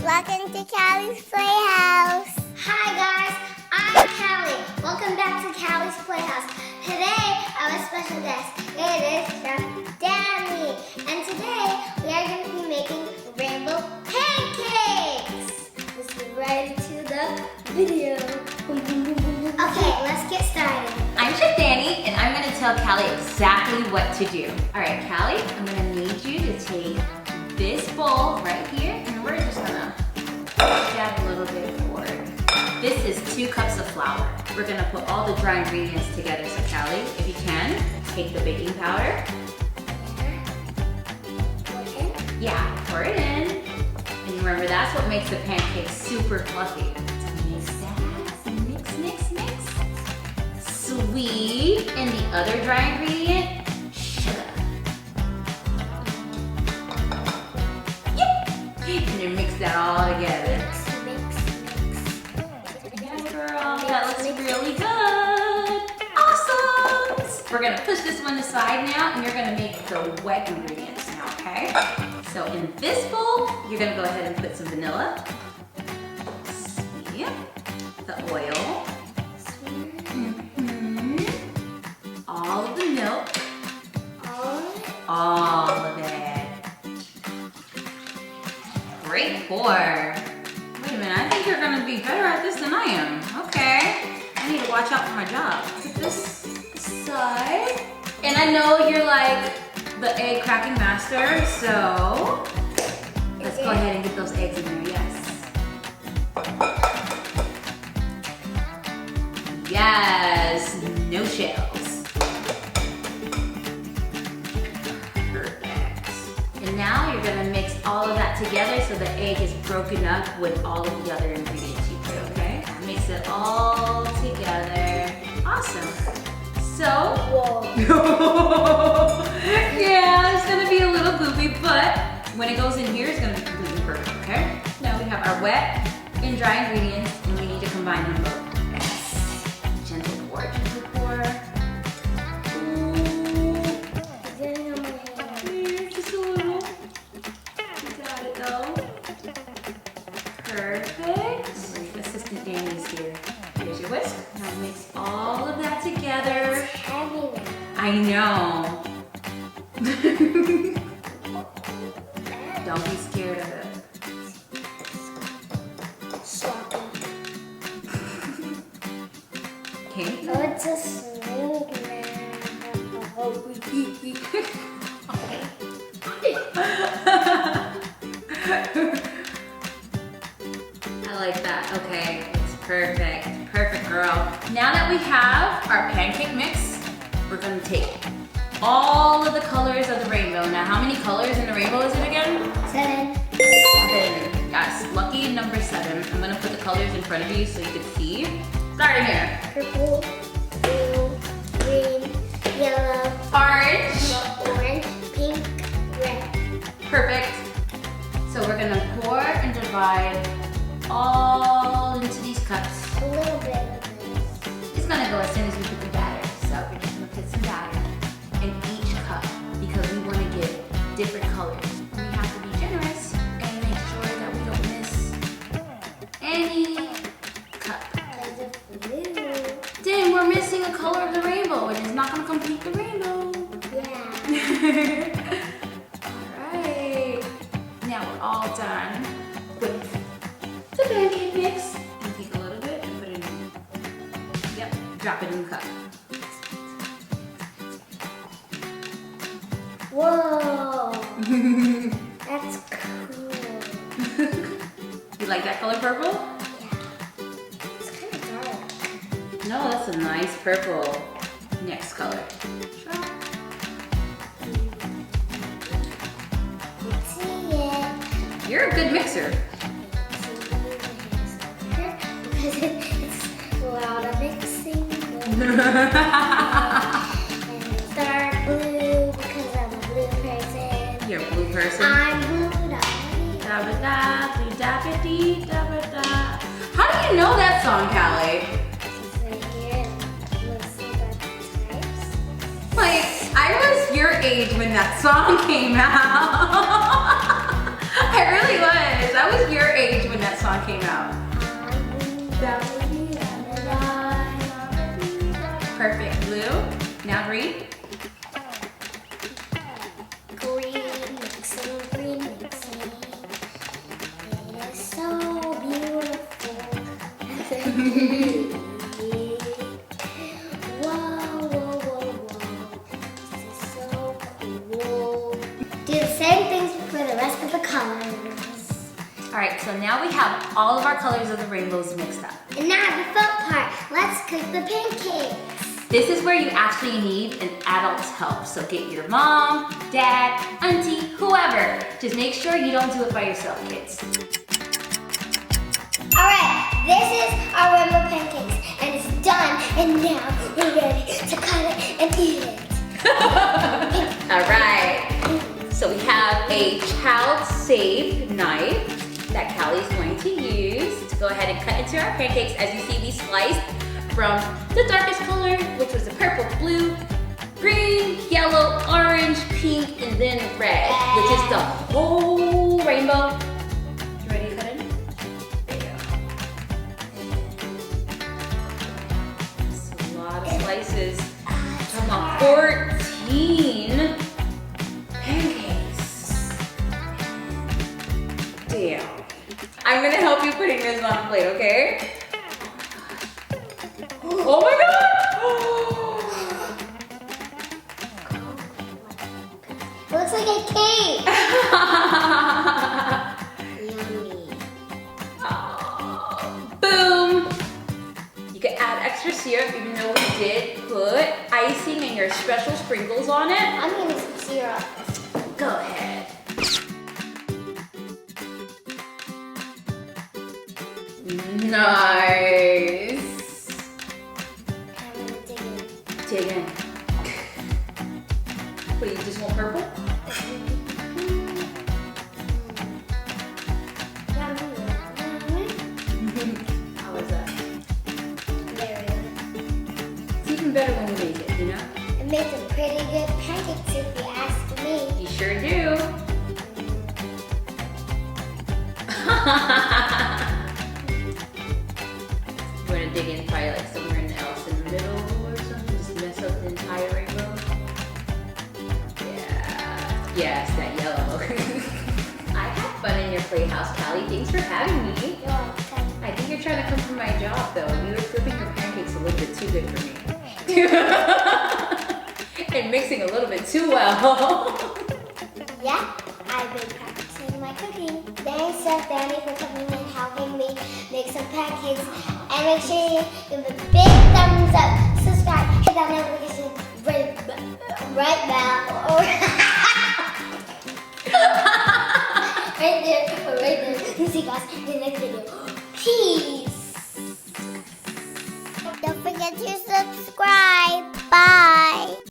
welcome to Cali's Playhouse. Hi guys, I'm Cali. Welcome back to Cali's Playhouse. Today I have a special guest. It is Chef Danie. And today we are going to be making rainbow pancakes. Let's get right into the video. Okay, let's get started. I'm Chef Danie, and I'm going to tell Cali exactly what to do. All right, Cali, I'm going to need you to take this bowl right here, and we're just going to dab a little bit forward. This is 2 cups of flour. We're going to put all the dry ingredients together. So Cali, if you can, take the baking powder. Yeah, pour it in. And remember, that's what makes the pancakes super fluffy. So mix that, mix, mix, mix. Sweet, and the other dry ingredient, sugar. Yep. And then mix that all together. Yeah, girl, that looks really good. Awesome. We're gonna push this one aside now, and you're gonna make the wet ingredients now, okay? So in this bowl, you're gonna go ahead and put some vanilla. Sweet. The oil. All of the milk. All of it. Great pour. Wait a minute, I think you're gonna be better at this than I am. Okay. I need to watch out for my job. Put this aside. And I know you're like the egg cracking master, so let's go ahead and get those eggs in there, yes. Yes, no shells. Perfect. And now you're gonna mix all of that together so the egg is broken up with all of the other ingredients you put, okay? Mix it all together. Awesome. So, yeah, it's gonna be a little goopy, but when it goes in here, it's gonna be completely perfect, okay? Now we have our wet and dry ingredients, and we need to combine them both. Yes. Gentle pour, gentle pour. Ooh. Here, just a little. You got it though. Perfect. Assistant Danie's here. Here's your whisk. Now mix all of that together. It's heavy now. I know. Don't be scared of it. Sloppy. Okay. Oh, it's a snake I like that. Okay, it's perfect. Perfect, girl. Now that we have our pancake mix, we're gonna take all of the colors of the rainbow. Now, how many colors in the rainbow is it again? 7. 7. Yes, lucky number 7. I'm gonna put the colors in front of you so you can see. Starting here. Purple, blue, green, yellow, Orange. orange, pink, red. Perfect. So we're gonna pour and divide all into these cups. A little bit of this. It's gonna go as soon as we put the batter. So we're just gonna put some batter in each cup because we wanna get different colors. We have to be generous and make sure that we don't miss any cup. Because of blue. Then we're missing a color of the rainbow and it's not gonna complete the rainbow. Yeah. Alright. Now we're all done with the pancake mix. You take a little bit and put it in. Yep, drop it in the cup. Whoa. That's cool. You like that color purple? Yeah. It's kind of dark. No, that's a nice purple. Next color. See it. You're a good mixer. Because it's a lot of mixing. And dark blue because I'm a blue person. You're a blue person. I'm blue. Da ba da, blue da ba dee, da ba da. How do you know that song, Cali? Like, I was your age when that song came out. I really was. I was your age song came out? Perfect. Blue. Now green. Green, mixing, green, mixing. It is so beautiful. Whoa, whoa, whoa, whoa. This is so cool. Do the same things for the rest of the colors. All right, so now we have all of our colors of the rainbows mixed up. And now the fun part. Let's cook the pancakes. This is where you actually need an adult's help. So get your mom, dad, auntie, whoever. Just make sure you don't do it by yourself, kids. All right, this is our rainbow pancakes, and it's done. And now we're ready to cut it and eat it. All right, so we have a child-safe knife that Callie's going to use to go ahead and cut into our pancakes. As you see, we sliced from the darkest color, which was the purple, blue, green, yellow, orange, pink, and then red, which is the whole rainbow. You ready to cut it? There you go. That's a lot of slices. Come on, 14 pancakes. Damn. I'm gonna help you putting this on the plate, okay? Oh my god! It looks like a cake. Yummy. Oh, boom! You can add extra syrup even though we did put icing and your special sprinkles on it. I'm gonna use some syrup. Go ahead. Nice. I'm gonna dig in. Dig in. Wait, you just want purple? How was that? Very good. It's even better when you make it, you know? It made some pretty good pancakes if you ask me. You sure do. You want to dig in probably like somewhere else in the middle or something? Just mess up the entire rainbow? Yeah. Yes, that yellow. I had fun in your playhouse, Callie. Thanks for having me. You're welcome. I think you're trying to come for my job though. You were flipping your pancakes a little bit too good for me. And mixing a little bit too well. Yeah, I've been practicing my cooking. Thanks, Chef Danie, for coming and helping me make some pancakes. And make sure you give a big thumbs up, subscribe, hit that notification right now. Right there, right there. See you guys in the next video. Peace. Don't forget to subscribe. Bye.